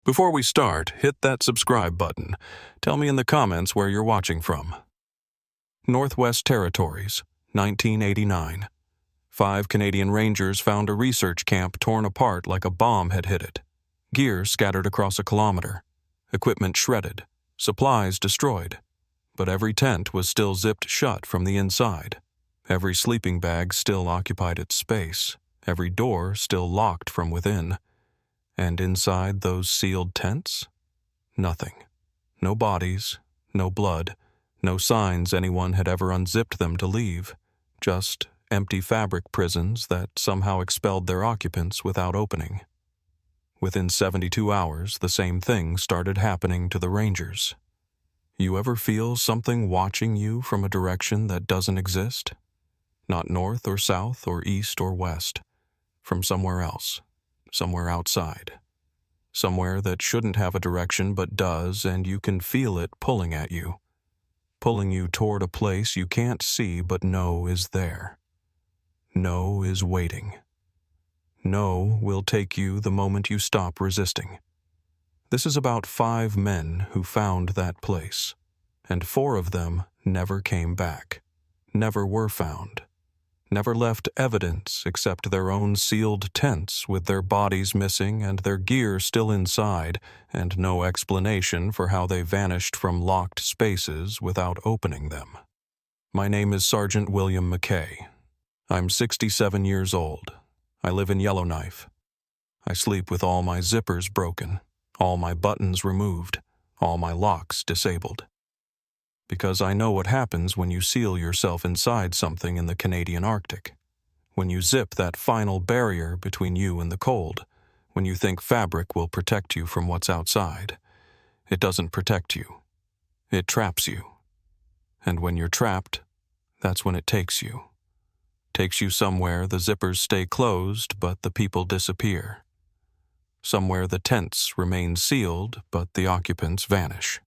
Before we start, hit that subscribe button. Tell me in the comments where you're watching from. Northwest Territories, 1989. 5 Canadian Rangers found a research camp torn apart like a bomb had hit it. Gear scattered across a kilometer. Equipment shredded. Supplies destroyed. But every tent was still zipped shut from the inside. Every sleeping bag still occupied its space. Every door still locked from within. And inside those sealed tents? Nothing. No bodies, no blood, no signs anyone had ever unzipped them to leave. Just empty fabric prisons that somehow expelled their occupants without opening. Within 72 hours, the same thing started happening to the Rangers. You ever feel something watching you from a direction that doesn't exist? Not north or south or east or west. From somewhere else. Somewhere outside. Somewhere that shouldn't have a direction but does, and you can feel it pulling at you. Pulling you toward a place you can't see but know is there. Know is waiting. Know will take you the moment you stop resisting. This is about 5 men who found that place, and 4 of them never came back, never were found. Never left evidence except their own sealed tents with their bodies missing and their gear still inside, and no explanation for how they vanished from locked spaces without opening them. My name is Sergeant William McKay. I'm 67 years old. I live in Yellowknife. I sleep with all my zippers broken, all my buttons removed, all my locks disabled. Because I know what happens when you seal yourself inside something in the Canadian Arctic. When you zip that final barrier between you and the cold. When you think fabric will protect you from what's outside. It doesn't protect you. It traps you. And when you're trapped, that's when it takes you. Takes you somewhere the zippers stay closed, but the people disappear. Somewhere the tents remain sealed, but the occupants vanish.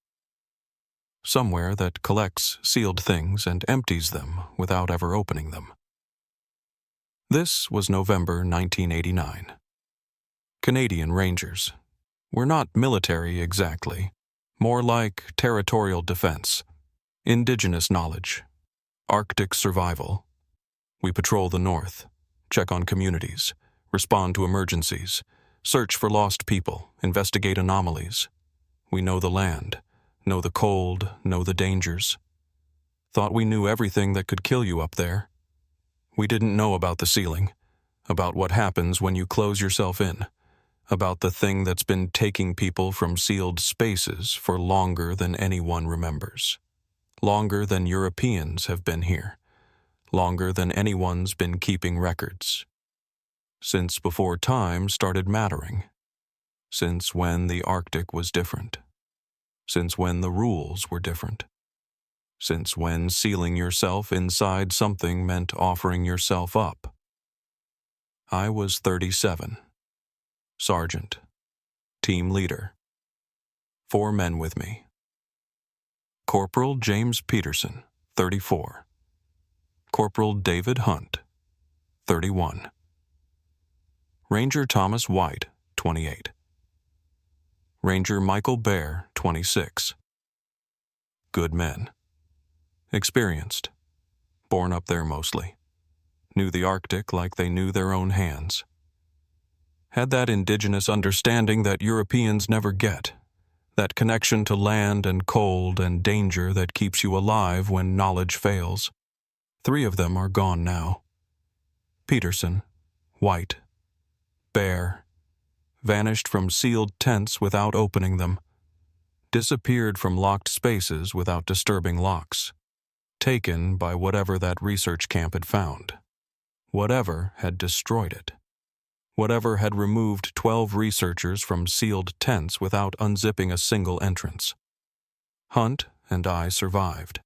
Somewhere that collects sealed things and empties them without ever opening them. This was November 1989. Canadian Rangers. We're not military exactly, more like territorial defense, indigenous knowledge, Arctic survival. We patrol the north, check on communities, respond to emergencies, search for lost people, investigate anomalies. We know the land. Know the cold, know the dangers. Thought we knew everything that could kill you up there. We didn't know about the sealing, about what happens when you close yourself in, about the thing that's been taking people from sealed spaces for longer than anyone remembers. Longer than Europeans have been here. Longer than anyone's been keeping records. Since before time started mattering. Since when the Arctic was different. Since when the rules were different. Since when sealing yourself inside something meant offering yourself up. I was 37. Sergeant. Team leader. 4 men with me. Corporal James Peterson, 34. Corporal David Hunt, 31. Ranger Thomas White, 28. Ranger Michael Bear, 26. Good men. Experienced. Born up there mostly. Knew the Arctic like they knew their own hands. Had that indigenous understanding that Europeans never get. That connection to land and cold and danger that keeps you alive when knowledge fails. 3 of them are gone now. Peterson, White, Bear, vanished from sealed tents without opening them, disappeared from locked spaces without disturbing locks, taken by whatever that research camp had found. Whatever had destroyed it. Whatever had removed 12 researchers from sealed tents without unzipping a single entrance. Hunt and I survived.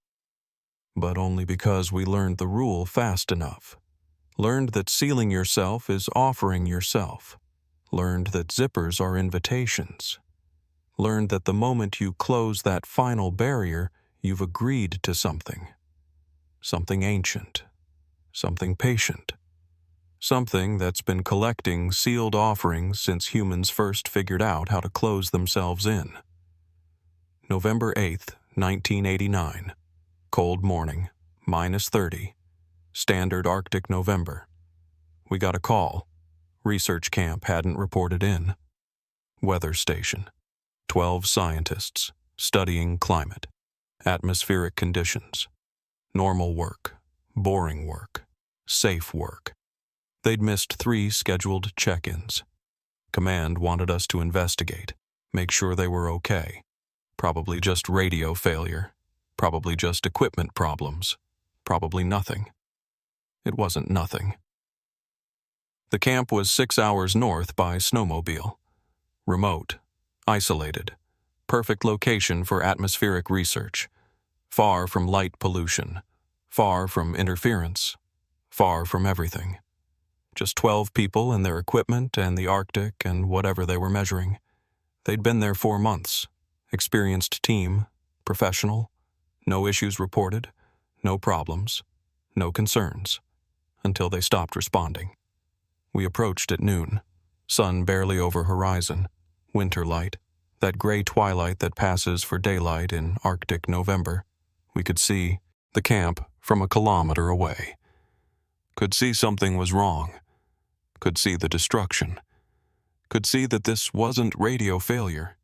But only because we learned the rule fast enough. Learned that sealing yourself is offering yourself. Learned that zippers are invitations. Learned that the moment you close that final barrier, you've agreed to something. Something ancient. Something patient. Something that's been collecting sealed offerings since humans first figured out how to close themselves in. November 8th, 1989. Cold morning, -30. Standard Arctic November. We got a call. Research camp hadn't reported in. Weather station. 12 scientists studying climate, atmospheric conditions, normal work, boring work, safe work. They'd missed 3 scheduled check-ins. Command wanted us to investigate, make sure they were okay. Probably just radio failure. Probably just equipment problems. Probably nothing. It wasn't nothing. The camp was 6 hours north by snowmobile. Remote, isolated, perfect location for atmospheric research. Far from light pollution, far from interference, far from everything. Just 12 people and their equipment and the Arctic and whatever they were measuring. They'd been there 4 months. Experienced team, professional, no issues reported, no problems, no concerns, until they stopped responding. We approached at noon, sun barely over horizon, winter light, that gray twilight that passes for daylight in Arctic November. We could see the camp from a kilometer away. Could see something was wrong. Could see the destruction. Could see that this wasn't radio failure.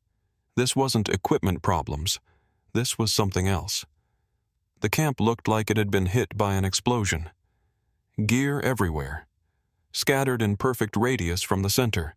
This wasn't equipment problems. This was something else. The camp looked like it had been hit by an explosion. Gear everywhere, scattered in perfect radius from the center.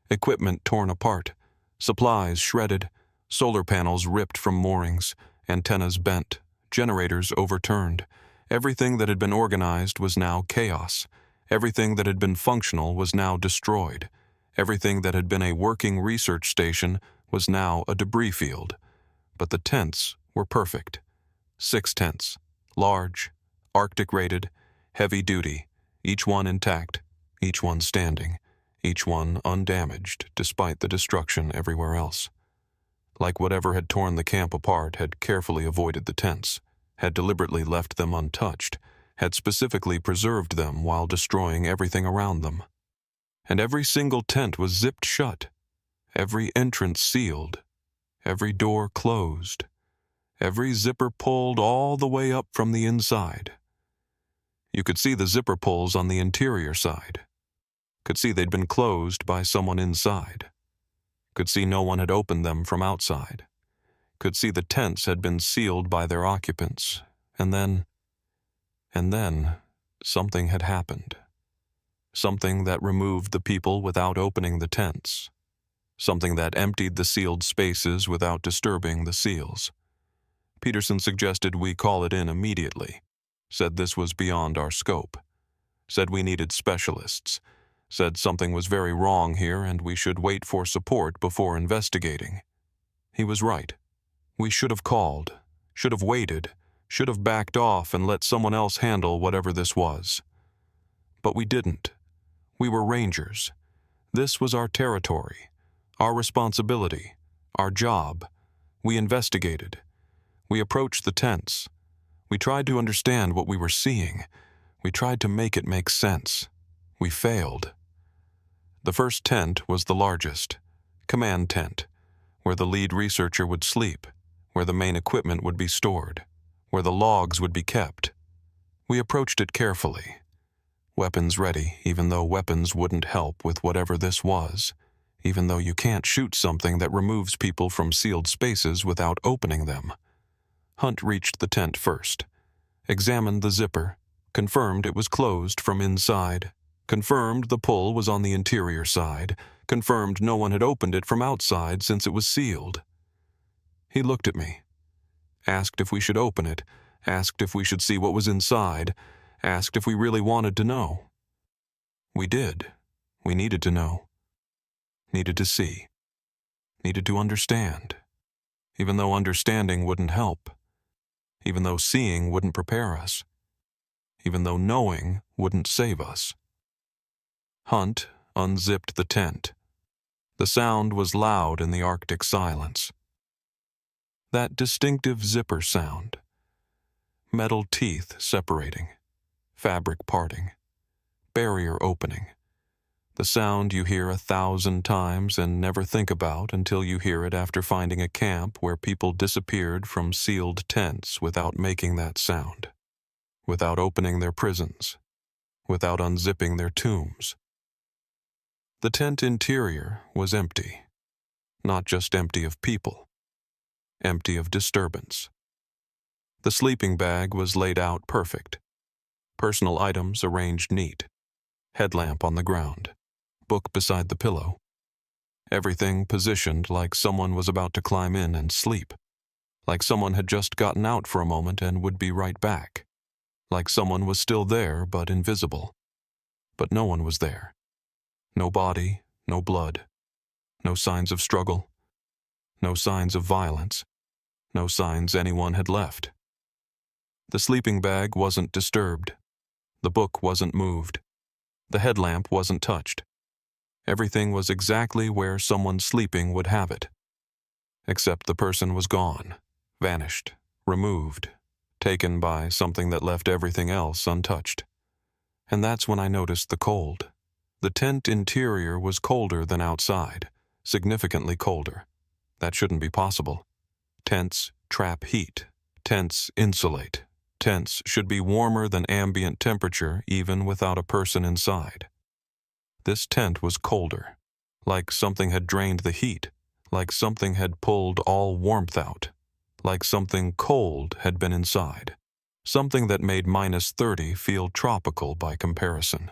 Equipment torn apart, supplies shredded, solar panels ripped from moorings, antennas bent, generators overturned. Everything that had been organized was now chaos. Everything that had been functional was now destroyed. Everything that had been a working research station was now a debris field. But the tents were perfect. 6 tents, large, Arctic-rated, heavy-duty, each one intact, each one standing, each one undamaged despite the destruction everywhere else. Like whatever had torn the camp apart had carefully avoided the tents, had deliberately left them untouched, had specifically preserved them while destroying everything around them. And every single tent was zipped shut, every entrance sealed, every door closed, every zipper pulled all the way up from the inside. You could see the zipper pulls on the interior side. Could see they'd been closed by someone inside. Could see no one had opened them from outside. Could see the tents had been sealed by their occupants. And then, something had happened. Something that removed the people without opening the tents. Something that emptied the sealed spaces without disturbing the seals. Peterson suggested we call it in immediately. Said this was beyond our scope. Said we needed specialists. Said something was very wrong here and we should wait for support before investigating. He was right. We should have called, should have waited, should have backed off and let someone else handle whatever this was. But we didn't. We were rangers. This was our territory, our responsibility, our job. We investigated. We approached the tents. We tried to understand what we were seeing. We tried to make it make sense. We failed. The first tent was the largest, command tent, where the lead researcher would sleep, where the main equipment would be stored, where the logs would be kept. We approached it carefully. Weapons ready, even though weapons wouldn't help with whatever this was, even though you can't shoot something that removes people from sealed spaces without opening them. Hunt reached the tent first, examined the zipper, confirmed it was closed from inside, confirmed the pull was on the interior side, confirmed no one had opened it from outside since it was sealed. He looked at me, asked if we should open it, asked if we should see what was inside, asked if we really wanted to know. We did. We needed to know. Needed to see. Needed to understand. Even though understanding wouldn't help. Even though seeing wouldn't prepare us. Even though knowing wouldn't save us. Hunt unzipped the tent. The sound was loud in the Arctic silence. That distinctive zipper sound. Metal teeth separating. Fabric parting. barrier opening. The sound you hear 1,000 times and never think about until you hear it after finding a camp where people disappeared from sealed tents without making that sound, without opening their prisons, without unzipping their tombs. The tent interior was empty, not just empty of people, empty of disturbance. The sleeping bag was laid out perfect, personal items arranged neat, headlamp on the ground, book beside the pillow. Everything positioned like someone was about to climb in and sleep, like someone had just gotten out for a moment and would be right back, like someone was still there but invisible. But no one was there. No body, no blood, no signs of struggle, no signs of violence, no signs anyone had left. The sleeping bag wasn't disturbed. The book wasn't moved. The headlamp wasn't touched. Everything was exactly where someone sleeping would have it. Except the person was gone, vanished, removed, taken by something that left everything else untouched. And that's when I noticed the cold. The tent interior was colder than outside, significantly colder. That shouldn't be possible. Tents trap heat. Tents insulate. Tents should be warmer than ambient temperature even without a person inside. This tent was colder, like something had drained the heat, like something had pulled all warmth out, like something cold had been inside, something that made -30 feel tropical by comparison.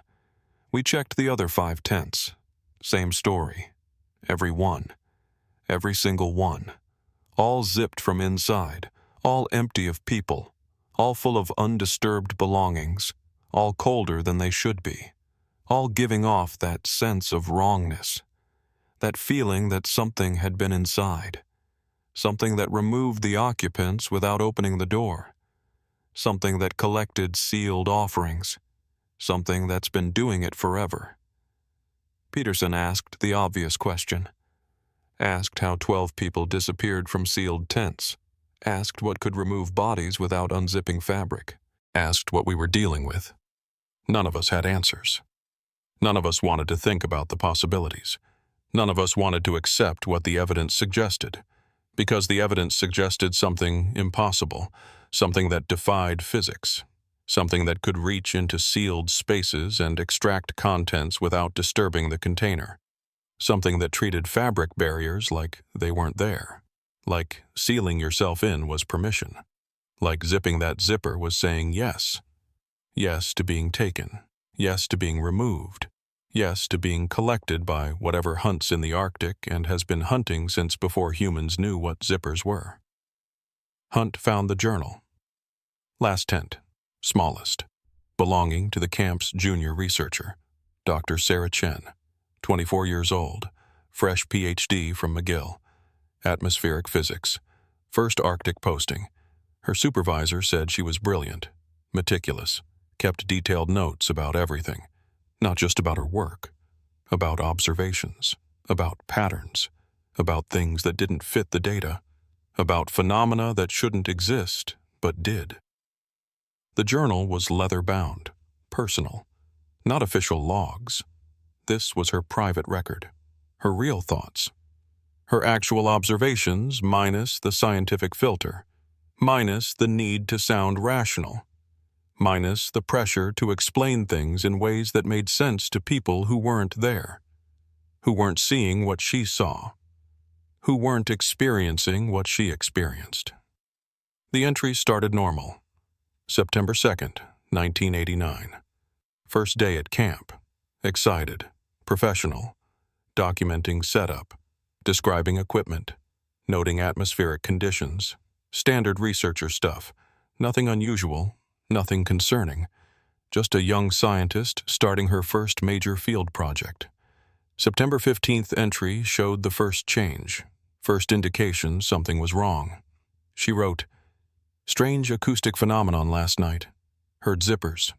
We checked the other 5 tents. Same story. Every one. Every single one. All zipped from inside, all empty of people, all full of undisturbed belongings, all colder than they should be. All giving off that sense of wrongness, that feeling that something had been inside, something that removed the occupants without opening the door, something that collected sealed offerings, something that's been doing it forever. Peterson asked the obvious question, asked how 12 people disappeared from sealed tents, asked what could remove bodies without unzipping fabric, asked what we were dealing with. None of us had answers. None of us wanted to think about the possibilities. None of us wanted to accept what the evidence suggested, because the evidence suggested something impossible, something that defied physics, something that could reach into sealed spaces and extract contents without disturbing the container, something that treated fabric barriers like they weren't there, like sealing yourself in was permission, like zipping that zipper was saying yes, yes to being taken, yes to being removed, yes to being collected by whatever hunts in the Arctic and has been hunting since before humans knew what zippers were. Hunt found the journal. Last tent, smallest, belonging to the camp's junior researcher, Dr. Sarah Chen, 24 years old, fresh PhD from McGill, atmospheric physics, first Arctic posting. Her supervisor said she was brilliant, meticulous, kept detailed notes about everything. Not just about her work, about observations, about patterns, about things that didn't fit the data, about phenomena that shouldn't exist but did. The journal was leather-bound, personal, not official logs. This was her private record, her real thoughts, her actual observations minus the scientific filter, minus the need to sound rational, minus the pressure to explain things in ways that made sense to people who weren't there, who weren't seeing what she saw, who weren't experiencing what she experienced. The entry started normal. September 2nd, 1989. First day at camp. Excited, professional, documenting setup, describing equipment, noting atmospheric conditions, standard researcher stuff, nothing unusual, nothing concerning, just a young scientist starting her first major field project. September 15th entry showed the first change, first indication something was wrong. She wrote, "Strange acoustic phenomenon last night. Heard zippers,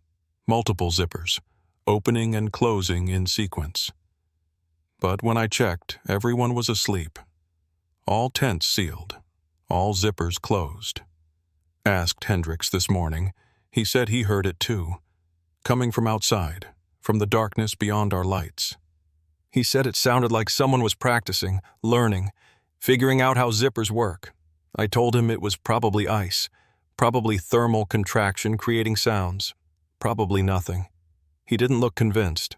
multiple zippers, opening and closing in sequence. But when I checked, everyone was asleep. All tents sealed, all zippers closed. Asked Hendricks this morning. He said he heard it too. Coming from outside, from the darkness beyond our lights. He said it sounded like someone was practicing, learning, figuring out how zippers work. I told him it was probably ice, probably thermal contraction creating sounds, probably nothing. He didn't look convinced.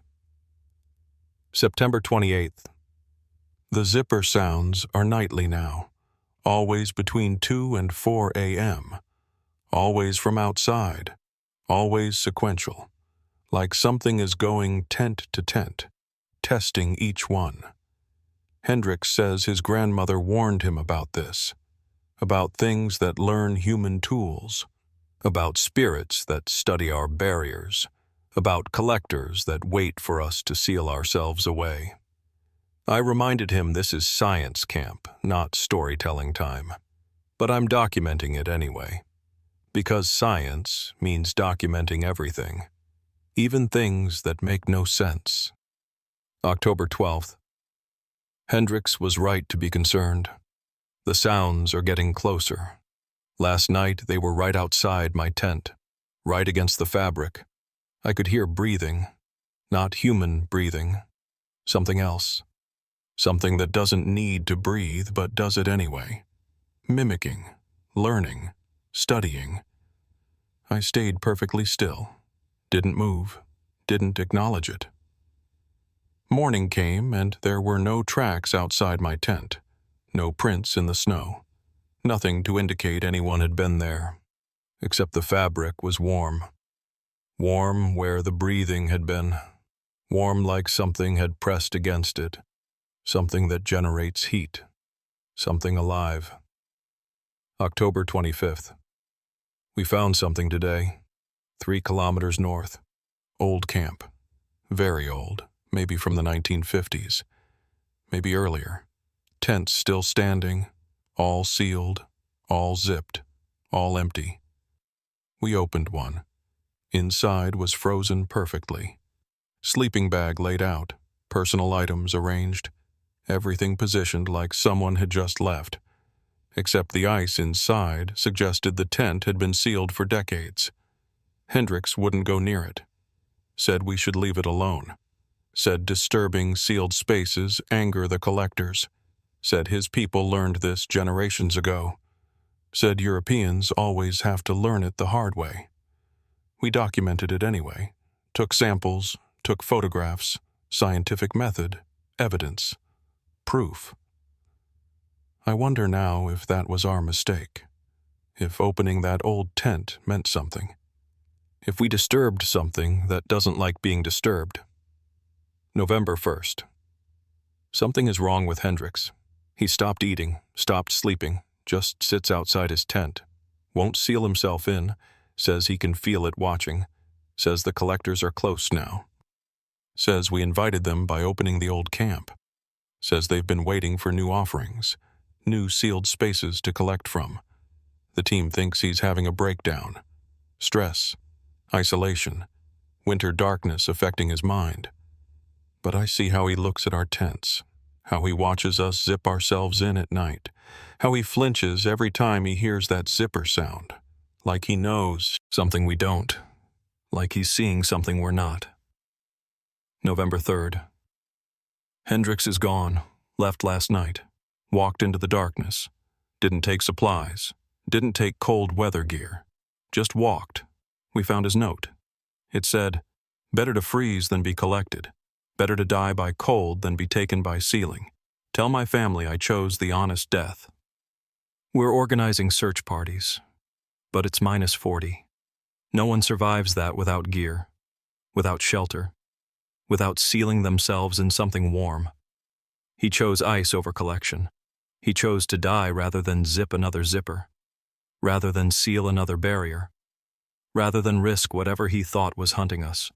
September 28th. The zipper sounds are nightly now, always between 2 and 4 a.m., always from outside, always sequential, like something is going tent to tent, testing each one. Hendricks says his grandmother warned him about this, about things that learn human tools, about spirits that study our barriers, about collectors that wait for us to seal ourselves away. I reminded him this is science camp, not storytelling time. But I'm documenting it anyway. Because science means documenting everything, even things that make no sense. October 12th. Hendricks was right to be concerned. The sounds are getting closer. Last night they were right outside my tent, right against the fabric. I could hear breathing, not human breathing, something else. Something that doesn't need to breathe but does it anyway. Mimicking, learning, studying. I stayed perfectly still, didn't move, didn't acknowledge it. Morning came and there were no tracks outside my tent, no prints in the snow, nothing to indicate anyone had been there, except the fabric was warm. Warm where the breathing had been, warm like something had pressed against it. Something that generates heat, something alive. October 25th. We found something today, 3 kilometers north. Old camp, very old, maybe from the 1950s, maybe earlier. Tents still standing, all sealed, all zipped, all empty. We opened one. Inside was frozen perfectly. Sleeping bag laid out, personal items arranged. Everything positioned like someone had just left, except the ice inside suggested the tent had been sealed for decades. Hendricks wouldn't go near it. Said we should leave it alone. Said disturbing sealed spaces anger the collectors. Said his people learned this generations ago. Said Europeans always have to learn it the hard way. We documented it anyway. Took samples, took photographs, scientific method, evidence. Proof. I wonder now if that was our mistake, if opening that old tent meant something, if we disturbed something that doesn't like being disturbed. November 1st. Something is wrong with Hendricks. He stopped eating, stopped sleeping, just sits outside his tent, won't seal himself in, says he can feel it watching, says the collectors are close now, says we invited them by opening the old camp. Says they've been waiting for new offerings, new sealed spaces to collect from. The team thinks he's having a breakdown. Stress, isolation, winter darkness affecting his mind. But I see how he looks at our tents, how he watches us zip ourselves in at night, how he flinches every time he hears that zipper sound, like he knows something we don't, like he's seeing something we're not. November 3rd. Hendricks is gone, left last night, walked into the darkness, didn't take supplies, didn't take cold weather gear, just walked. We found his note. It said, "Better to freeze than be collected. Better to die by cold than be taken by sealing. Tell my family I chose the honest death." We're organizing search parties, but it's -40. No one survives that without gear, without shelter, without sealing themselves in something warm. He chose ice over collection. He chose to die rather than zip another zipper, rather than seal another barrier, rather than risk whatever he thought was hunting us.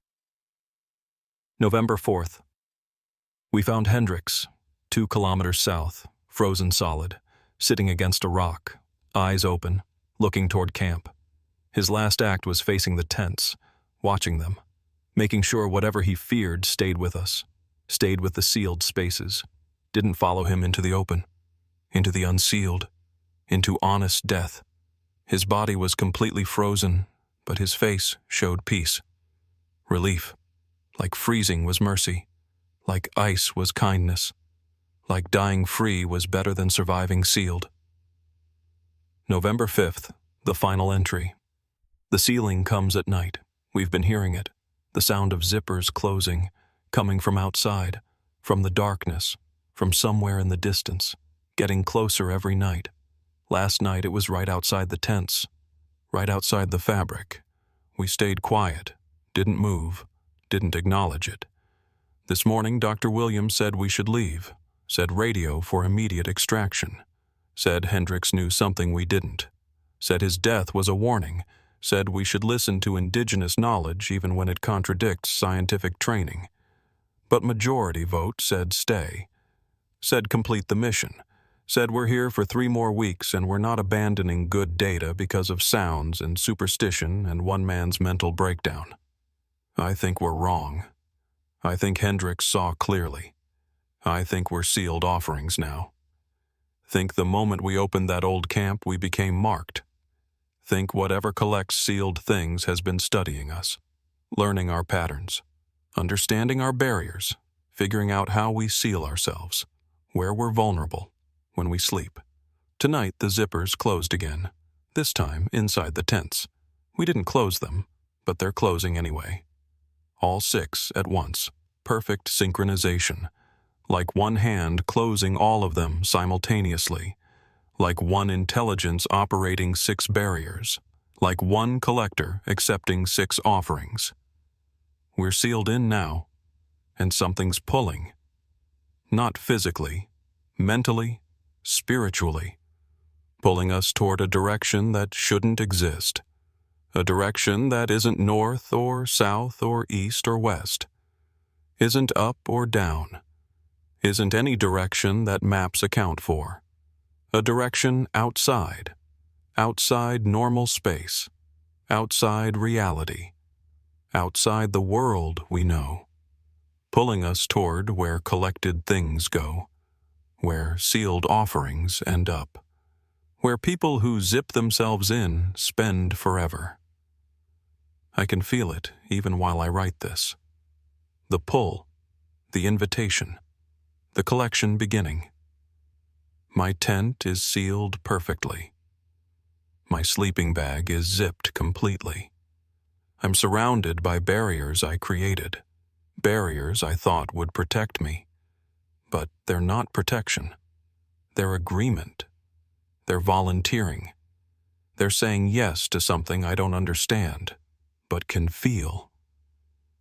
November 4th. We found Hendricks, 2 kilometers south, frozen solid, sitting against a rock, eyes open, looking toward camp. His last act was facing the tents, watching them, making sure whatever he feared stayed with us, stayed with the sealed spaces, didn't follow him into the open, into the unsealed, into honest death. His body was completely frozen, but his face showed peace, relief. Like freezing was mercy. Like ice was kindness. Like dying free was better than surviving sealed. November 5th, the final entry. The sealing comes at night. We've been hearing it. The sound of zippers closing, coming from outside, from the darkness, from somewhere in the distance, getting closer every night. Last night it was right outside the tents, right outside the fabric. We stayed quiet, didn't move, didn't acknowledge it. This morning Dr. Williams said we should leave, said radio for immediate extraction, said Hendricks knew something we didn't, said his death was a warning, said we should listen to indigenous knowledge even when it contradicts scientific training. But majority vote said stay, said complete the mission, said we're here for 3 more weeks and we're not abandoning good data because of sounds and superstition and one man's mental breakdown. I think we're wrong. I think Hendricks saw clearly. I think we're sealed offerings now. Think the moment we opened that old camp we became marked. Think whatever collects sealed things has been studying us, learning our patterns, understanding our barriers, figuring out how we seal ourselves, where we're vulnerable, when we sleep. Tonight the zippers closed again, this time inside the tents. We didn't close them, but they're closing anyway. All 6 at once, perfect synchronization, like one hand closing all of them simultaneously, like one intelligence operating 6 barriers, like one collector accepting 6 offerings. We're sealed in now, and something's pulling. Not physically, mentally, spiritually, pulling us toward a direction that shouldn't exist, a direction that isn't north or south or east or west, isn't up or down, isn't any direction that maps account for. A direction outside normal space, outside reality, outside the world we know, pulling us toward where collected things go, where sealed offerings end up, where people who zip themselves in spend forever. I can feel it even while I write this. The pull, the invitation, the collection beginning. My tent is sealed perfectly. My sleeping bag is zipped completely. I'm surrounded by barriers I created, barriers I thought would protect me. But they're not protection. They're agreement. They're volunteering. They're saying yes to something I don't understand, but can feel.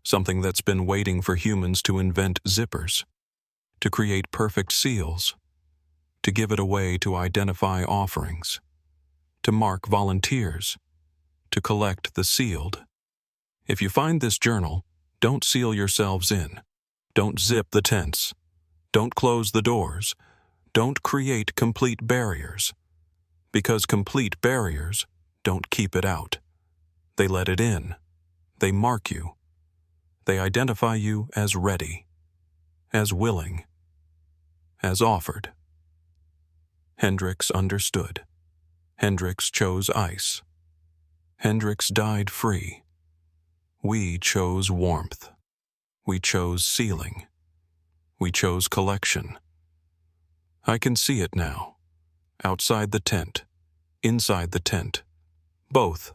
Something that's been waiting for humans to invent zippers, to create perfect seals, to give it away to identify offerings, to mark volunteers, to collect the sealed. If you find this journal, don't seal yourselves in. Don't zip the tents. Don't close the doors. Don't create complete barriers. Because complete barriers don't keep it out. They let it in. They mark you. They identify you as ready, as willing, as offered. Hendricks understood. Hendricks chose ice. Hendricks died free. We chose warmth. We chose sealing. We chose collection. I can see it now. Outside the tent. Inside the tent. Both.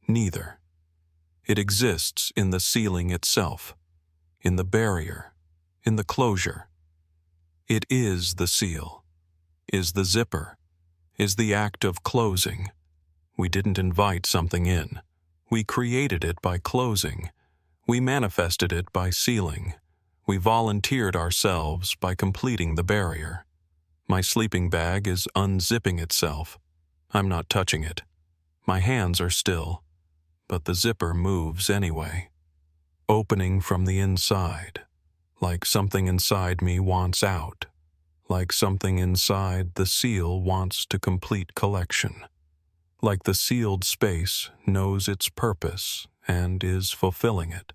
Neither. It exists in the sealing itself. In the barrier. In the closure. It is the seal. Is the zipper. Is the act of closing. We didn't invite something in. We created it by closing. We manifested it by sealing. We volunteered ourselves by completing the barrier. My sleeping bag is unzipping itself. I'm not touching it. My hands are still, but the zipper moves anyway. Opening from the inside, like something inside me wants out, like something inside the seal wants to complete collection, like the sealed space knows its purpose and is fulfilling it.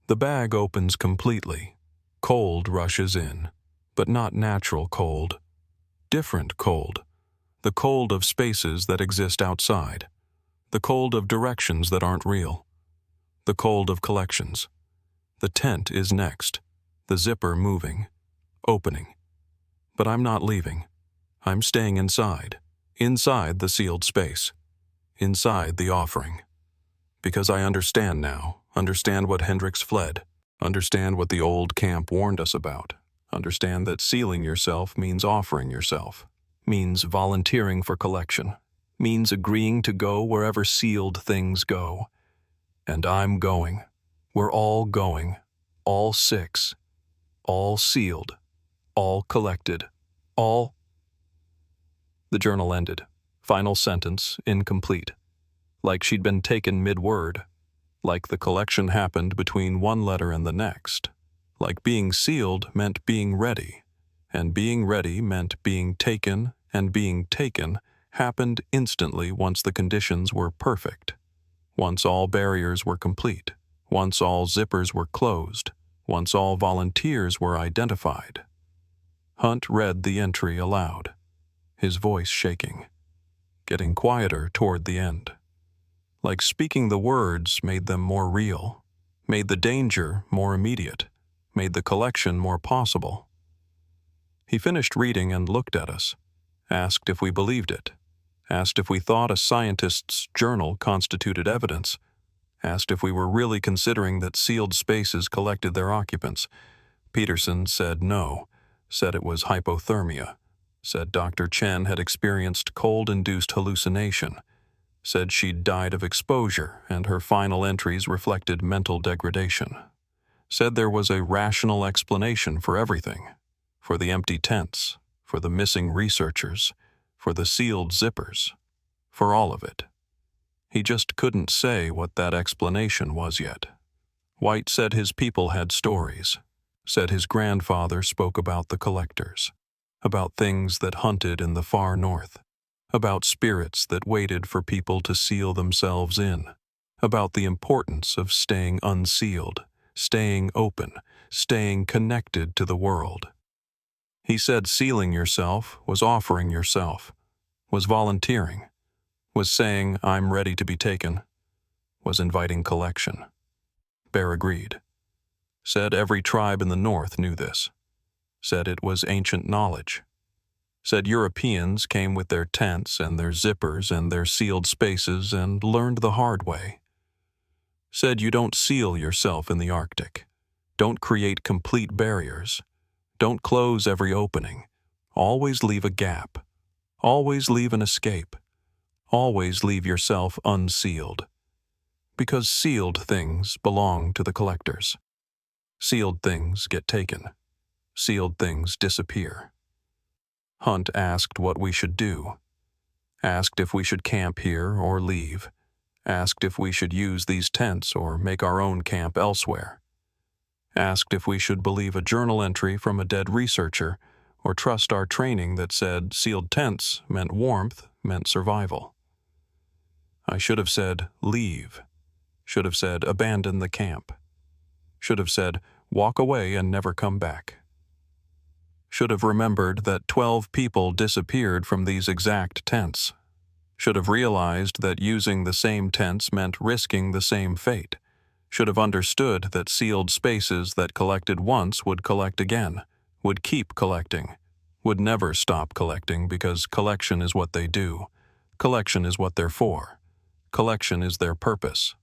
The bag opens completely. Cold rushes in, but not natural cold. Different cold. The cold of spaces that exist outside. The cold of directions that aren't real. The cold of collections. The tent is next, the zipper moving, opening. But I'm not leaving. I'm staying inside the sealed space, inside the offering. Because I understand now, understand what Hendricks fled, understand what the old camp warned us about, understand that sealing yourself means offering yourself, means volunteering for collection, means agreeing to go wherever sealed things go. And I'm going. We're all going. All 6. All sealed. All collected. All... The journal ended. Final sentence incomplete. Like she'd been taken mid-word. Like the collection happened between one letter and the next. Like being sealed meant being ready. And being ready meant being taken, and being taken happened instantly once the conditions were perfect. Once all barriers were complete. Once all zippers were closed. Once all volunteers were identified. Hunt read the entry aloud, his voice shaking, getting quieter toward the end. Like speaking the words made them more real, made the danger more immediate, made the collection more possible. He finished reading and looked at us, asked if we believed it, asked if we thought a scientist's journal constituted evidence, asked if we were really considering that sealed spaces collected their occupants. Peterson said no, said it was hypothermia, said Dr. Chen had experienced cold-induced hallucination, said she'd died of exposure and her final entries reflected mental degradation, said there was a rational explanation for everything, for the empty tents, for the missing researchers, for the sealed zippers, for all of it. He just couldn't say what that explanation was yet. White said his people had stories, said his grandfather spoke about the collectors, about things that hunted in the far north, about spirits that waited for people to seal themselves in, about the importance of staying unsealed, staying open, staying connected to the world. He said sealing yourself was offering yourself, was volunteering, was saying I'm ready to be taken, was inviting collection. Bear agreed. Said every tribe in the north knew this. Said it was ancient knowledge. Said Europeans came with their tents and their zippers and their sealed spaces and learned the hard way. Said you don't seal yourself in the Arctic. Don't create complete barriers. Don't close every opening. Always leave a gap. Always leave an escape. Always leave yourself unsealed. Because sealed things belong to the collectors. Sealed things get taken. Sealed things disappear. Hunt asked what we should do. Asked if we should camp here or leave. Asked if we should use these tents or make our own camp elsewhere. Asked if we should believe a journal entry from a dead researcher or trust our training that said sealed tents meant warmth, meant survival. I should have said leave. Should have said abandon the camp. Should have said walk away and never come back. Should have remembered that 12 people disappeared from these exact tents. Should have realized that using the same tents meant risking the same fate. Should have understood that sealed spaces that collected once would collect again, would keep collecting, would never stop collecting because collection is what they do. Collection is what they're for. Collection is their purpose.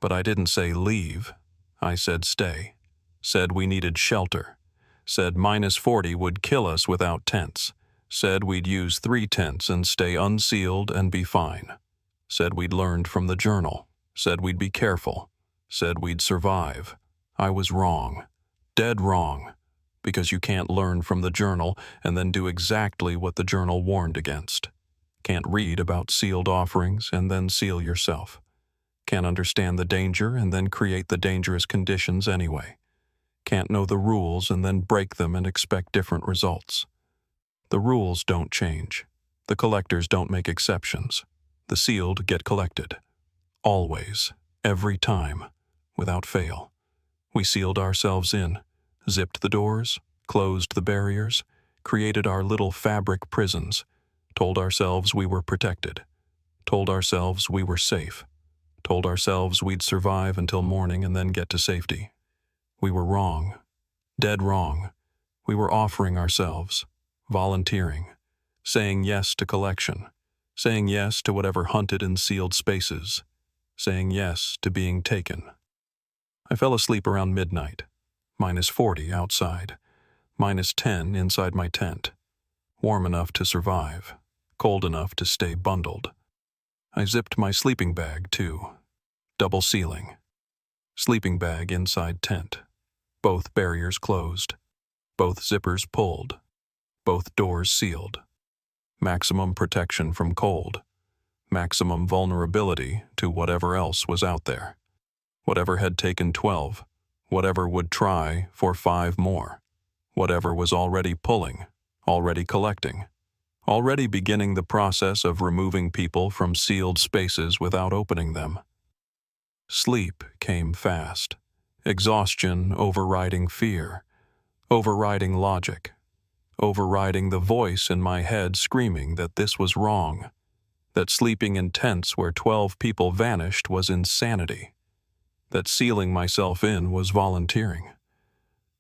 But I didn't say leave. I said stay. Said we needed shelter. Said -40 would kill us without tents. Said we'd use 3 tents and stay unsealed and be fine. Said we'd learned from the journal. Said we'd be careful. Said we'd survive. I was wrong. Dead wrong. Because you can't learn from the journal and then do exactly what the journal warned against. Can't read about sealed offerings and then seal yourself. Can't understand the danger and then create the dangerous conditions anyway. Can't know the rules and then break them and expect different results. The rules don't change. The collectors don't make exceptions. The sealed get collected. Always. Every time. Without fail. We sealed ourselves in, zipped the doors, closed the barriers, created our little fabric prisons, told ourselves we were protected, told ourselves we were safe, told ourselves we'd survive until morning and then get to safety. We were wrong. Dead wrong. We were offering ourselves, volunteering, saying yes to collection, saying yes to whatever hunted in sealed spaces, saying yes to being taken. I fell asleep around midnight, -40 outside, -10 inside my tent, warm enough to survive, cold enough to stay bundled. I zipped my sleeping bag, too. Double ceiling. Sleeping bag inside tent. Both barriers closed. Both zippers pulled. Both doors sealed. Maximum protection from cold. Maximum vulnerability to whatever else was out there. Whatever had taken 12. Whatever would try for 5 more. Whatever was already pulling, already collecting, already beginning the process of removing people from sealed spaces without opening them. Sleep came fast, exhaustion overriding fear, overriding logic, overriding the voice in my head screaming that this was wrong, that sleeping in tents where 12 people vanished was insanity, that sealing myself in was volunteering,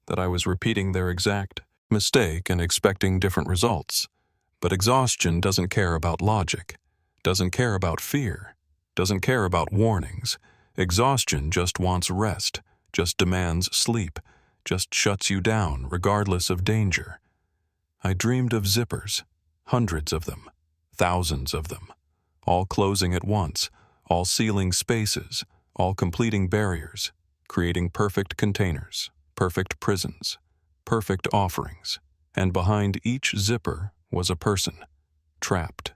that I was repeating their exact mistake and expecting different results. But exhaustion doesn't care about logic, doesn't care about fear, doesn't care about warnings. Exhaustion just wants rest, just demands sleep, just shuts you down regardless of danger. I dreamed of zippers, hundreds of them, thousands of them, all closing at once, all sealing spaces, all completing barriers, creating perfect containers, perfect prisons, perfect offerings, and behind each zipper was a person, trapped,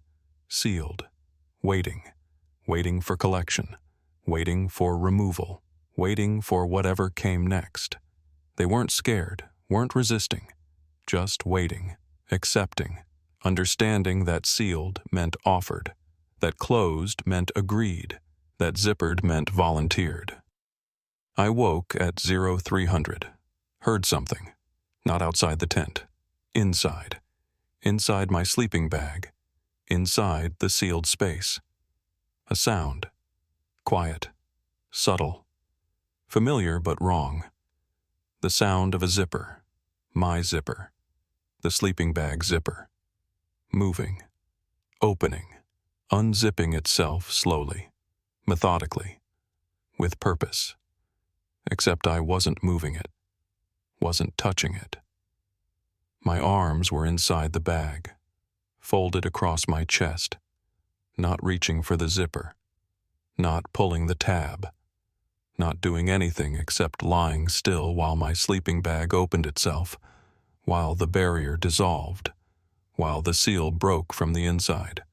sealed, waiting for collection, waiting for removal, waiting for whatever came next. They weren't scared, weren't resisting, just waiting, accepting, understanding that sealed meant offered, that closed meant agreed, that zippered meant volunteered. I woke at 0300, heard something, not outside the tent, inside my sleeping bag, inside the sealed space. A sound, quiet, subtle, familiar but wrong. The sound of a zipper, my zipper, the sleeping bag zipper, moving, opening, unzipping itself slowly, methodically, with purpose. Except I wasn't moving it, wasn't touching it. My arms were inside the bag, folded across my chest, not reaching for the zipper, not pulling the tab, not doing anything except lying still while my sleeping bag opened itself, while the barrier dissolved, while the seal broke from the inside.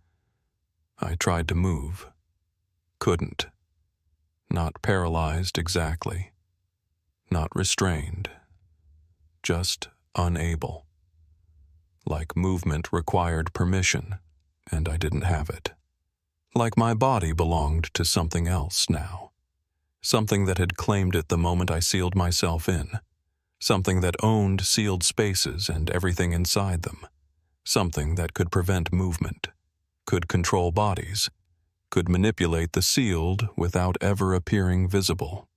I tried to move. Couldn't. Not paralyzed exactly. Not restrained. Just unable. Like movement required permission, and I didn't have it. Like my body belonged to something else now. Something that had claimed it the moment I sealed myself in. Something that owned sealed spaces and everything inside them. Something that could prevent movement, could control bodies, could manipulate the sealed without ever appearing visible,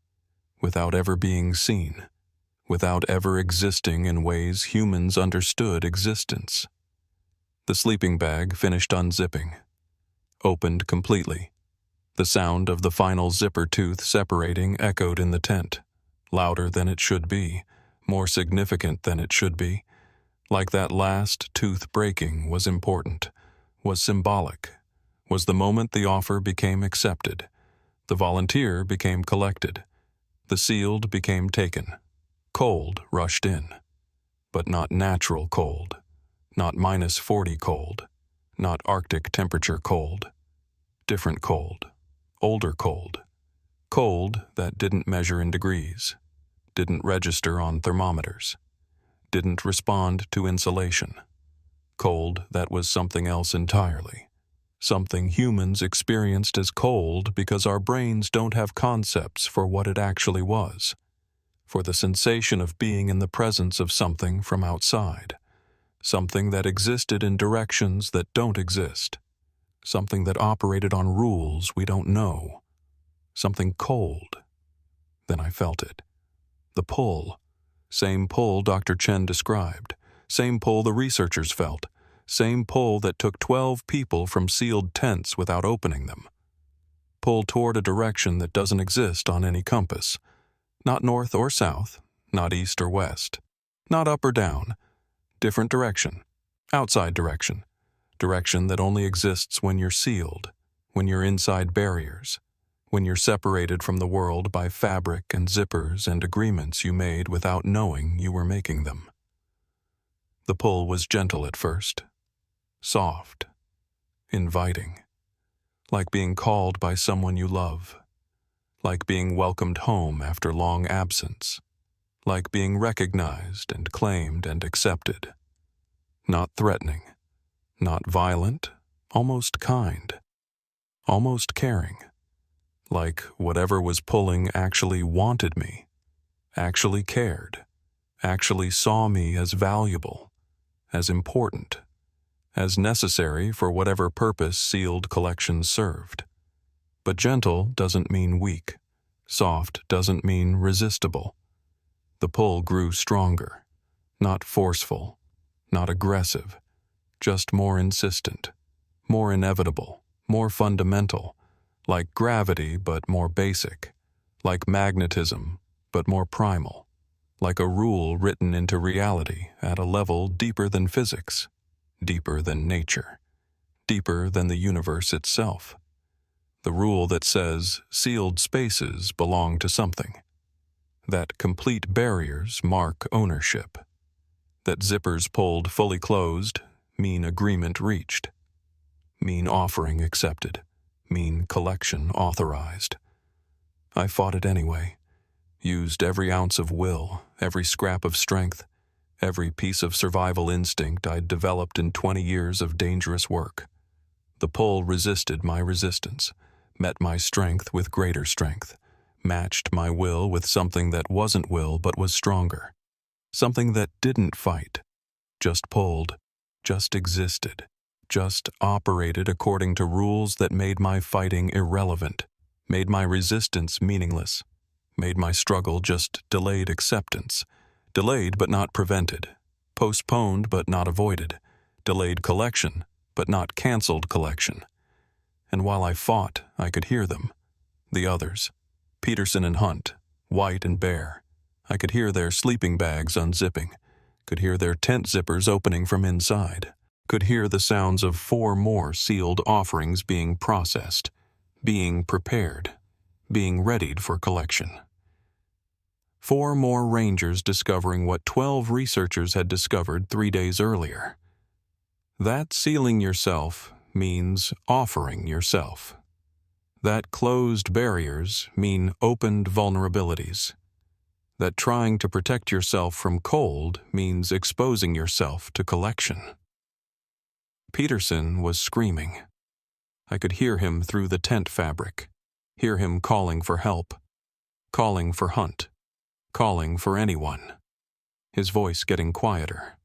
without ever being seen, without ever existing in ways humans understood existence. The sleeping bag finished unzipping, opened completely. The sound of the final zipper tooth separating echoed in the tent, louder than it should be, more significant than it should be, like that last tooth breaking was important, was symbolic, was the moment the offer became accepted, the volunteer became collected, the sealed became taken. Cold rushed in, but not natural cold, not -40 cold, not Arctic temperature cold, different cold, older cold, cold that didn't measure in degrees, didn't register on thermometers, didn't respond to insulation, cold that was something else entirely, something humans experienced as cold because our brains don't have concepts for what it actually was, for the sensation of being in the presence of something from outside, something that existed in directions that don't exist, something that operated on rules we don't know, something cold. Then I felt it. The pull. Same pull Dr. Chen described. Same pull the researchers felt. Same pull that took 12 people from sealed tents without opening them. Pull toward a direction that doesn't exist on any compass. Not north or south, not east or west, not up or down. Different direction. Outside direction. Direction that only exists when you're sealed, when you're inside barriers, when you're separated from the world by fabric and zippers and agreements you made without knowing you were making them. The pull was gentle at first, soft, inviting, like being called by someone you love, like being welcomed home after long absence, like being recognized and claimed and accepted. Not threatening, not violent, almost kind, almost caring, like whatever was pulling actually wanted me, actually cared, actually saw me as valuable, as important, as necessary for whatever purpose sealed collections served. But gentle doesn't mean weak. Soft doesn't mean resistible. The pull grew stronger, not forceful, not aggressive, just more insistent, more inevitable, more fundamental, like gravity but more basic, like magnetism but more primal, like a rule written into reality at a level deeper than physics, deeper than nature, deeper than the universe itself. The rule that says sealed spaces belong to something, that complete barriers mark ownership, that zippers pulled fully closed mean agreement reached, mean offering accepted, mean collection authorized. I fought it anyway, used every ounce of will, every scrap of strength, every piece of survival instinct I'd developed in 20 years of dangerous work. The pull resisted my resistance, met my strength with greater strength, matched my will with something that wasn't will but was stronger, something that didn't fight, just pulled, just existed, just operated according to rules that made my fighting irrelevant, made my resistance meaningless, made my struggle just delayed acceptance, delayed but not prevented, postponed but not avoided, delayed collection but not canceled collection. And while I fought, I could hear them, the others, Peterson and Hunt, White and Bear. I could hear their sleeping bags unzipping, could hear their tent zippers opening from inside, could hear the sounds of 4 more sealed offerings being processed, being prepared, being readied for collection. 4 more rangers discovering what 12 researchers had discovered 3 days earlier. That sealing yourself means offering yourself. That closed barriers mean opened vulnerabilities. That trying to protect yourself from cold means exposing yourself to collection. Peterson was screaming. I could hear him through the tent fabric, hear him calling for help, calling for Hunt, calling for anyone. His voice getting quieter,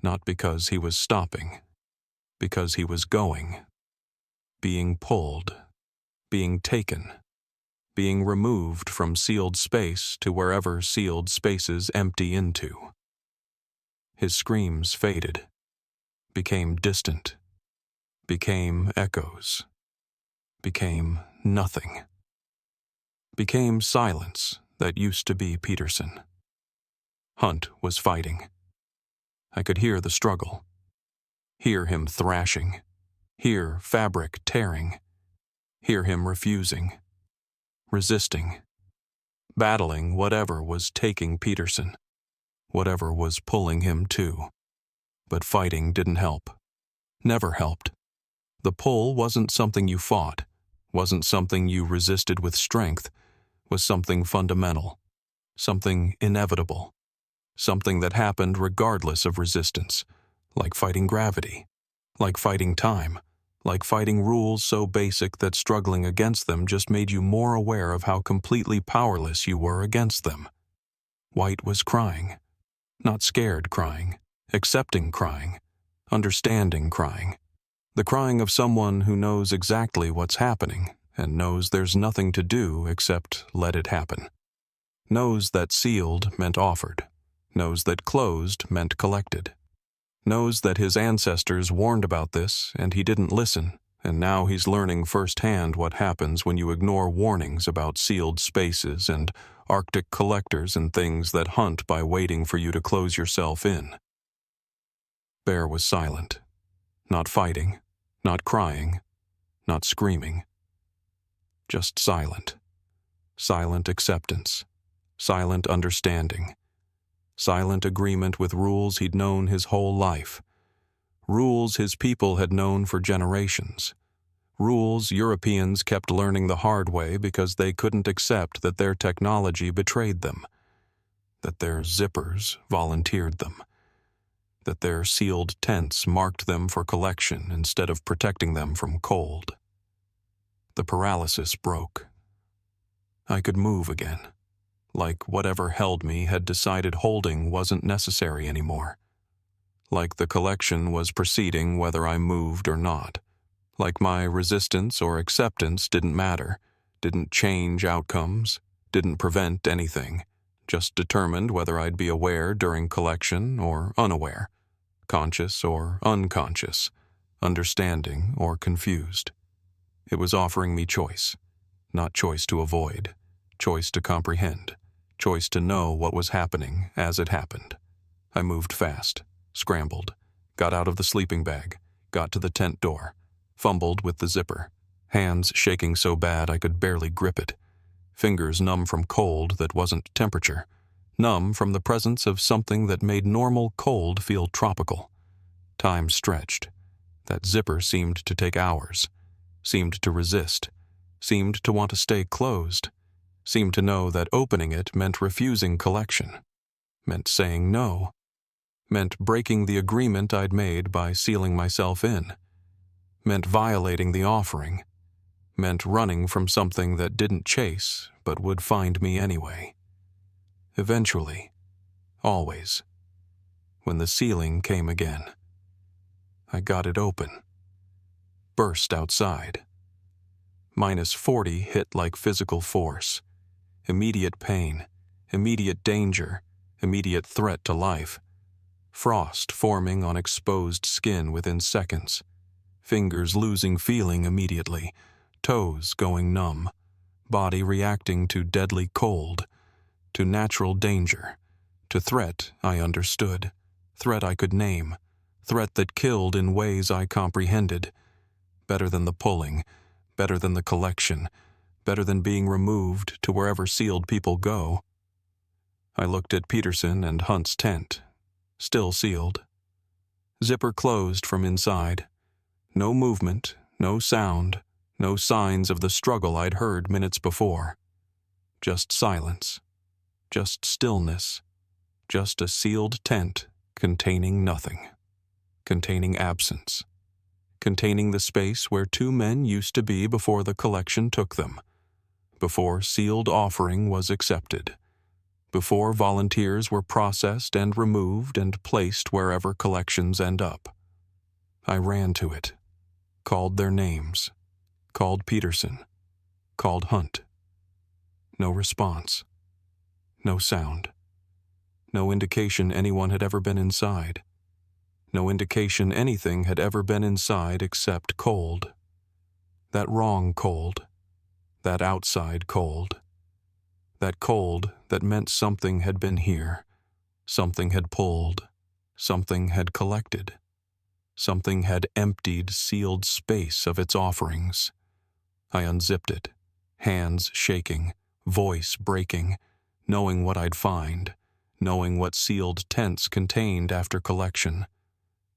not because he was stopping, because he was going, being pulled, being taken, being removed from sealed space to wherever sealed spaces empty into. His screams faded, became distant, became echoes, became nothing, became silence that used to be Peterson. Hunt was fighting. I could hear the struggle, hear him thrashing, hear fabric tearing, hear him refusing, resisting, battling whatever was taking Peterson, whatever was pulling him too. But fighting didn't help. Never helped. The pull wasn't something you fought, wasn't something you resisted with strength, was something fundamental, something inevitable, something that happened regardless of resistance, like fighting gravity, like fighting time, like fighting rules so basic that struggling against them just made you more aware of how completely powerless you were against them. White was crying, not scared crying, accepting crying, understanding crying, the crying of someone who knows exactly what's happening and knows there's nothing to do except let it happen. Knows that sealed meant offered. Knows that closed meant collected. Knows that his ancestors warned about this and he didn't listen, and now he's learning firsthand what happens when you ignore warnings about sealed spaces and Arctic collectors and things that hunt by waiting for you to close yourself in. Bear was silent. Not fighting, not crying, not screaming. Just silent. Silent acceptance. Silent understanding. Silent agreement with rules he'd known his whole life. Rules his people had known for generations. Rules Europeans kept learning the hard way because they couldn't accept that their technology betrayed them, that their zippers volunteered them, that their sealed tents marked them for collection instead of protecting them from cold. The paralysis broke. I could move again, like whatever held me had decided holding wasn't necessary anymore. Like the collection was proceeding whether I moved or not. Like my resistance or acceptance didn't matter, didn't change outcomes, didn't prevent anything, just determined whether I'd be aware during collection or unaware, conscious or unconscious, understanding or confused. It was offering me choice, not choice to avoid, choice to comprehend, choice to know what was happening as it happened. I moved fast, scrambled, got out of the sleeping bag, got to the tent door, fumbled with the zipper, hands shaking so bad I could barely grip it, fingers numb from cold that wasn't temperature, numb from the presence of something that made normal cold feel tropical. Time stretched. That zipper seemed to take hours, seemed to resist, seemed to want to stay closed, seemed to know that opening it meant refusing collection, meant saying no, meant breaking the agreement I'd made by sealing myself in, meant violating the offering, meant running from something that didn't chase but would find me anyway. Eventually, always, when the sealing came again, I got it open, burst outside. -40 hit like physical force, immediate pain, immediate danger, immediate threat to life, frost forming on exposed skin within seconds, fingers losing feeling immediately, toes going numb, body reacting to deadly cold, to natural danger, to threat I understood, threat I could name, threat that killed in ways I comprehended, better than the pulling, better than the collection, better than being removed to wherever sealed people go. I looked at Peterson and Hunt's tent, still sealed. Zipper closed from inside. No movement, no sound, no signs of the struggle I'd heard minutes before. Just silence, just stillness, just a sealed tent containing nothing, containing absence, containing the space where two men used to be before the collection took them, before sealed offering was accepted, before volunteers were processed and removed and placed wherever collections end up. I ran to it, called their names, called Peterson, called Hunt. No response. No sound. No indication anyone had ever been inside. No indication anything had ever been inside except cold. That wrong cold. That outside cold. That cold that meant something had been here. Something had pulled. Something had collected. Something had emptied sealed space of its offerings. I unzipped it, hands shaking, voice breaking, knowing what I'd find, knowing what sealed tents contained after collection,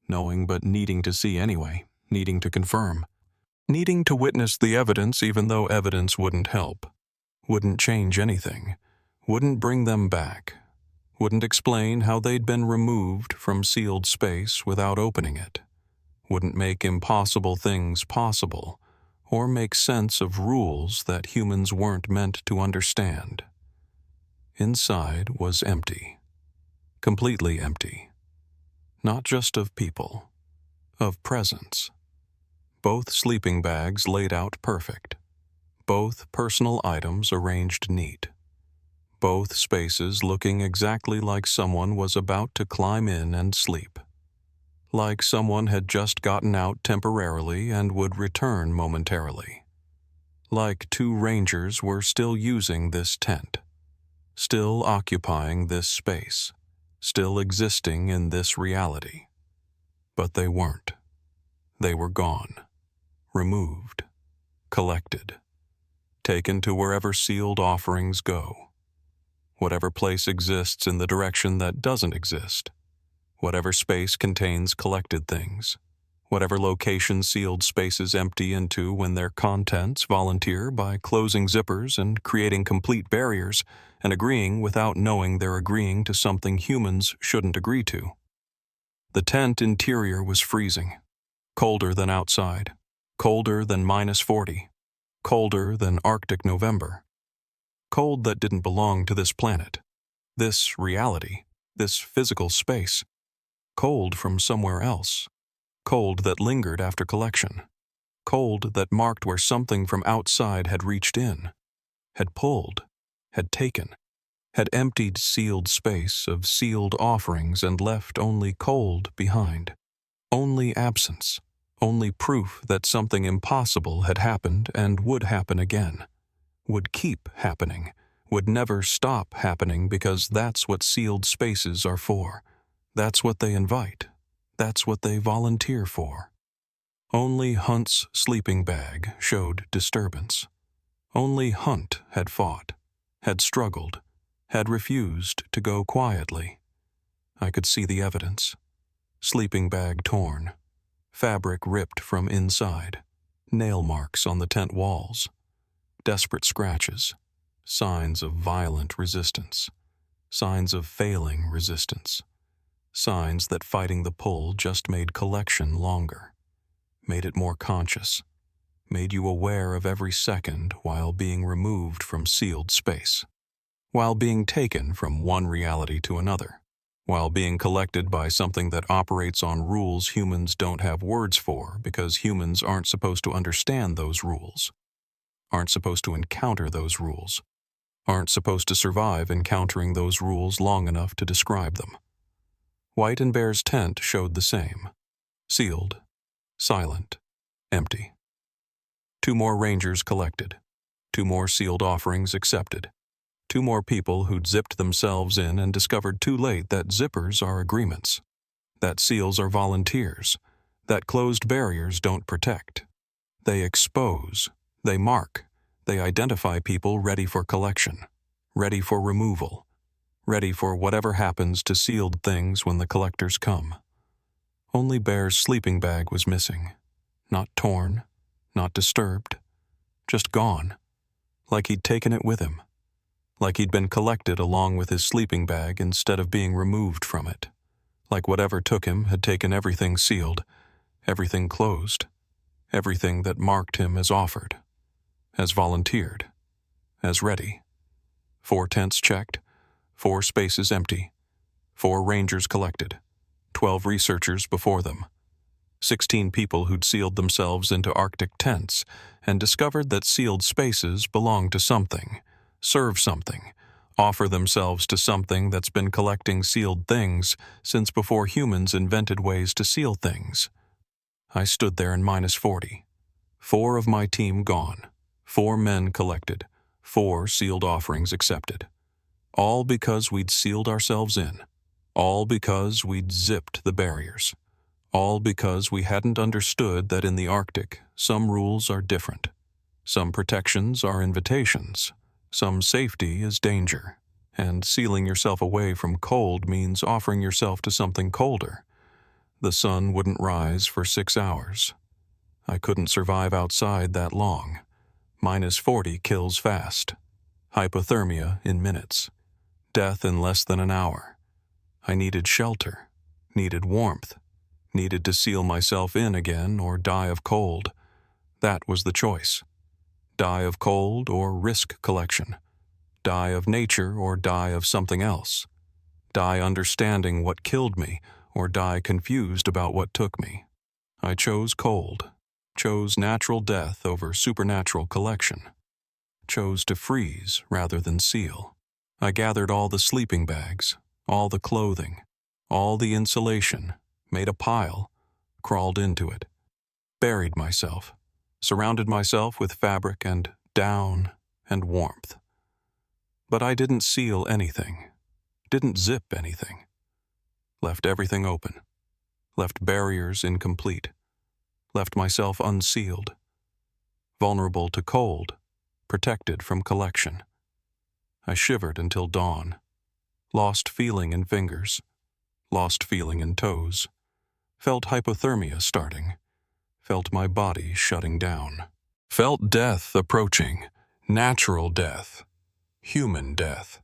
knowing but needing to see anyway, needing to confirm, needing to witness the evidence even though evidence wouldn't help, wouldn't change anything, wouldn't bring them back, wouldn't explain how they'd been removed from sealed space without opening it, wouldn't make impossible things possible, or make sense of rules that humans weren't meant to understand. Inside was empty, completely empty, not just of people, of presence. Both sleeping bags laid out perfect, both personal items arranged neat, both spaces looking exactly like someone was about to climb in and sleep. Like someone had just gotten out temporarily and would return momentarily. Like two rangers were still using this tent, still occupying this space, still existing in this reality. But they weren't. They were gone, removed, collected, taken to wherever sealed offerings go. Whatever place exists in the direction that doesn't exist. Whatever space contains collected things. Whatever location sealed spaces empty into when their contents volunteer by closing zippers and creating complete barriers and agreeing without knowing they're agreeing to something humans shouldn't agree to. The tent interior was freezing, colder than outside, colder than -40, colder than Arctic November. Cold that didn't belong to this planet, this reality, this physical space. Cold from somewhere else. Cold that lingered after collection. Cold that marked where something from outside had reached in, had pulled, had taken, had emptied sealed space of sealed offerings and left only cold behind. Only absence, only proof that something impossible had happened and would happen again. Would keep happening, would never stop happening because that's what sealed spaces are for. That's what they invite. That's what they volunteer for. Only Hunt's sleeping bag showed disturbance. Only Hunt had fought, had struggled, had refused to go quietly. I could see the evidence. Sleeping bag torn, fabric ripped from inside, nail marks on the tent walls, desperate scratches, signs of violent resistance, signs of failing resistance, signs that fighting the pull just made collection longer, made it more conscious, made you aware of every second while being removed from sealed space, while being taken from one reality to another, while being collected by something that operates on rules humans don't have words for because humans aren't supposed to understand those rules, aren't supposed to encounter those rules, aren't supposed to survive encountering those rules long enough to describe them. White and Bear's tent showed the same. Sealed, silent, empty. 2 more rangers collected. 2 more sealed offerings accepted. 2 more people who'd zipped themselves in and discovered too late that zippers are agreements, that seals are volunteers, that closed barriers don't protect. They expose, they mark, they identify people ready for collection, ready for removal, ready for whatever happens to sealed things when the collectors come. Only Bear's sleeping bag was missing. Not torn, not disturbed, just gone, like he'd taken it with him, like he'd been collected along with his sleeping bag instead of being removed from it, like whatever took him had taken everything sealed, everything closed, everything that marked him as offered, as volunteered, as ready. 4 tents checked, 4 spaces empty, 4 rangers collected, 12 researchers before them, 16 people who'd sealed themselves into Arctic tents and discovered that sealed spaces belong to something, serve something, offer themselves to something that's been collecting sealed things since before humans invented ways to seal things. I stood there in -40. 4 of my team gone, 4 men collected, 4 sealed offerings accepted. All because we'd sealed ourselves in. All because we'd zipped the barriers. All because we hadn't understood that in the Arctic, some rules are different. Some protections are invitations. Some safety is danger. And sealing yourself away from cold means offering yourself to something colder. The sun wouldn't rise for 6 hours. I couldn't survive outside that long. -40 kills fast. Hypothermia in minutes. Death in less than an hour. I needed shelter, needed warmth, needed to seal myself in again or die of cold. That was the choice. Die of cold or risk collection. Die of nature or die of something else. Die understanding what killed me or die confused about what took me. I chose cold, chose natural death over supernatural collection, chose to freeze rather than seal. I gathered all the sleeping bags, all the clothing, all the insulation, made a pile, crawled into it, buried myself, surrounded myself with fabric and down and warmth. But I didn't seal anything, didn't zip anything. Left everything open, left barriers incomplete, left myself unsealed, vulnerable to cold, protected from collection. I shivered until dawn, lost feeling in fingers, lost feeling in toes, felt hypothermia starting, felt my body shutting down, felt death approaching, natural death, human death,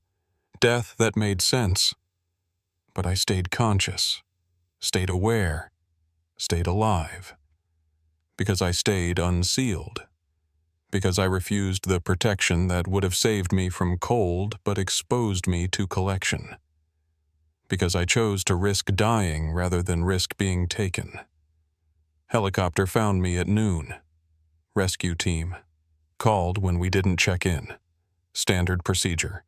death that made sense. But I stayed conscious, stayed aware, stayed alive, because I stayed unsealed, because I refused the protection that would have saved me from cold but exposed me to collection, because I chose to risk dying rather than risk being taken. Helicopter found me at noon. Rescue team. Called when we didn't check in. Standard procedure.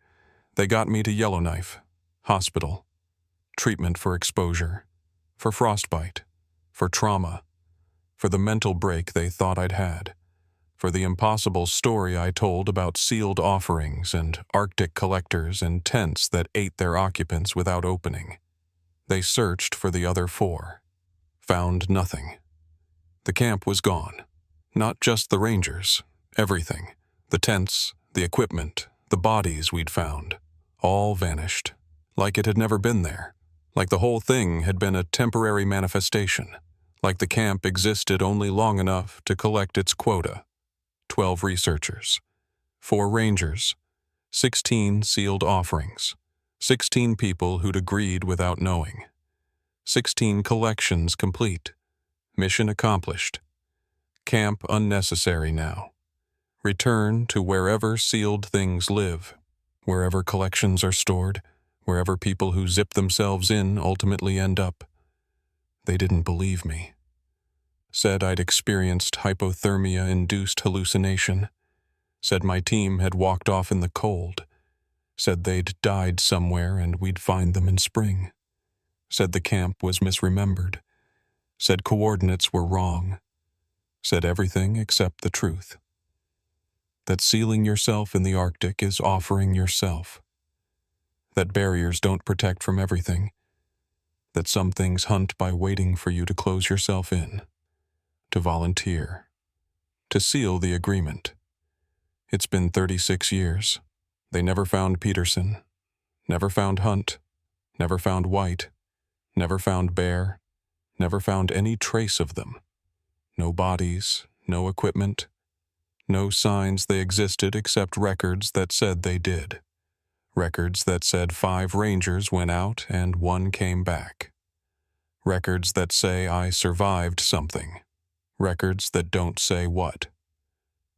They got me to Yellowknife. Hospital. Treatment for exposure. For frostbite. For trauma. For the mental break they thought I'd had. For the impossible story I told about sealed offerings and Arctic collectors and tents that ate their occupants without opening. They searched for the other 4. Found nothing. The camp was gone. Not just the rangers. Everything. The tents, the equipment, the bodies we'd found. All vanished. Like it had never been there. Like the whole thing had been a temporary manifestation. Like the camp existed only long enough to collect its quota. 12 researchers. 4 rangers. 16 sealed offerings. 16 people who'd agreed without knowing. 16 collections complete. Mission accomplished. Camp unnecessary now. Return to wherever sealed things live, wherever collections are stored, wherever people who zip themselves in ultimately end up. They didn't believe me. Said I'd experienced hypothermia-induced hallucination. Said my team had walked off in the cold. Said they'd died somewhere and we'd find them in spring. Said the camp was misremembered. Said coordinates were wrong. Said everything except the truth. That sealing yourself in the Arctic is offering yourself. That barriers don't protect from everything. That some things hunt by waiting for you to close yourself in. To volunteer. To seal the agreement. It's been 36 years. They never found Peterson. Never found Hunt. Never found White. Never found Bear. Never found any trace of them. No bodies, no equipment, no signs they existed except records that said they did. Records that said 5 rangers went out and 1 came back. Records that say I survived something. Records that don't say what.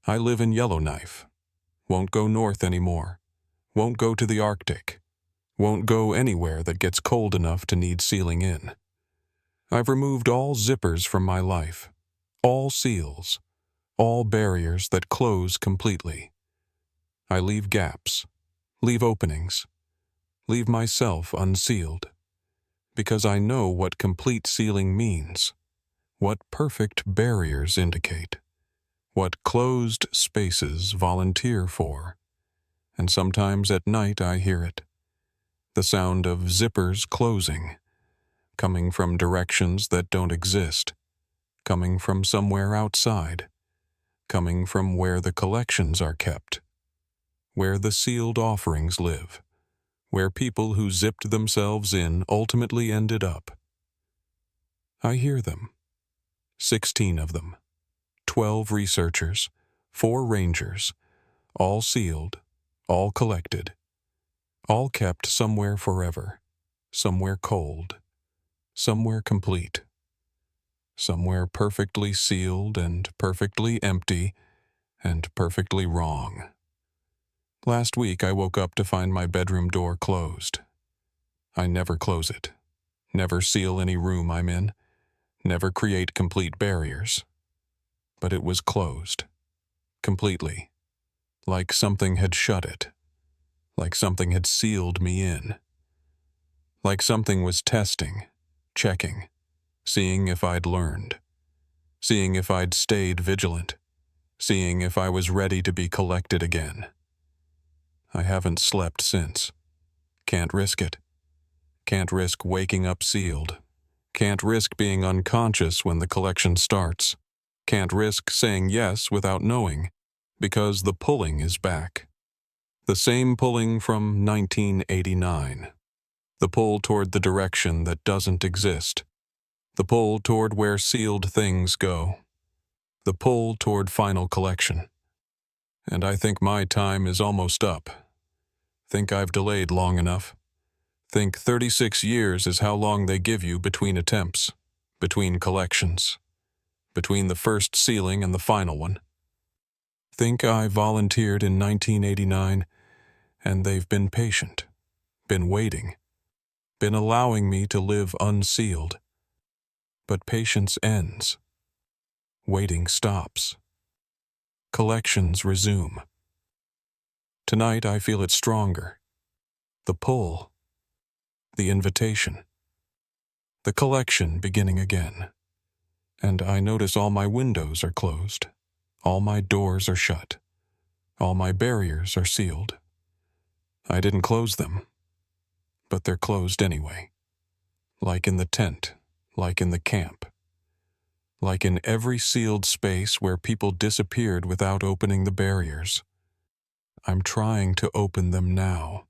I live in Yellowknife. Won't go north anymore. Won't go to the Arctic. Won't go anywhere that gets cold enough to need sealing in. I've removed all zippers from my life, all seals, all barriers that close completely. I leave gaps, leave openings, leave myself unsealed, because I know what complete sealing means, what perfect barriers indicate, what closed spaces volunteer for, and sometimes at night I hear it, the sound of zippers closing, coming from directions that don't exist, coming from somewhere outside, coming from where the collections are kept, where the sealed offerings live, where people who zipped themselves in ultimately ended up. I hear them. 16 of them. 12 researchers, 4 rangers, all sealed, all collected, all kept somewhere forever, somewhere cold, somewhere complete, somewhere perfectly sealed and perfectly empty and perfectly wrong. Last week I woke up to find my bedroom door closed. I never close it, never seal any room I'm in, never create complete barriers. But it was closed, completely, like something had shut it, like something had sealed me in, like something was testing, checking, seeing if I'd learned, seeing if I'd stayed vigilant, seeing if I was ready to be collected again. I haven't slept since. Can't risk it. Can't risk waking up sealed. Can't risk being unconscious when the collection starts. Can't risk saying yes without knowing, because the pulling is back. The same pulling from 1989. The pull toward the direction that doesn't exist. The pull toward where sealed things go. The pull toward final collection. And I think my time is almost up. Think I've delayed long enough. Think 36 years is how long they give you between attempts, between collections, between the first sealing and the final one. Think I volunteered in 1989, and they've been patient, been waiting, been allowing me to live unsealed. But patience ends. Waiting stops. Collections resume. Tonight I feel it stronger. The pull. The invitation. The collection beginning again. And I notice all my windows are closed. All my doors are shut. All my barriers are sealed. I didn't close them, but they're closed anyway. Like in the tent, like in the camp. Like in every sealed space where people disappeared without opening the barriers. I'm trying to open them now,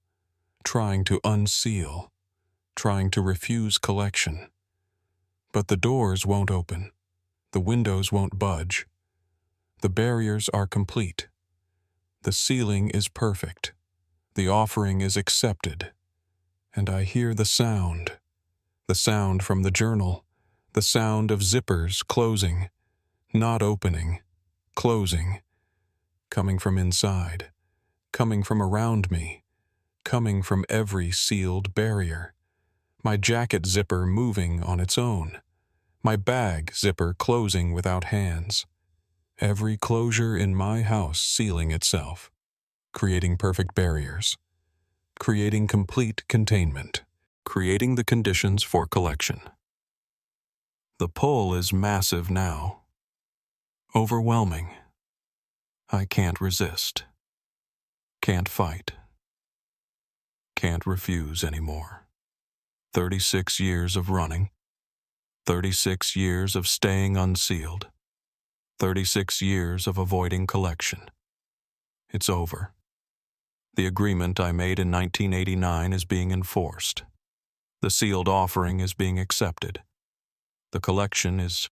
trying to unseal, trying to refuse collection. But the doors won't open, the windows won't budge. The barriers are complete. The sealing is perfect. The offering is accepted. And I hear the sound from the journal, the sound of zippers closing, not opening, closing, coming from inside. Coming from around me, coming from every sealed barrier. My jacket zipper moving on its own. My bag zipper closing without hands. Every closure in my house sealing itself, creating perfect barriers, creating complete containment, creating the conditions for collection. The pull is massive now. Overwhelming. I can't resist. Can't fight. Can't refuse anymore. 36 years of running. 36 years of staying unsealed. 36 years of avoiding collection. It's over. The agreement I made in 1989 is being enforced. The sealed offering is being accepted. The collection is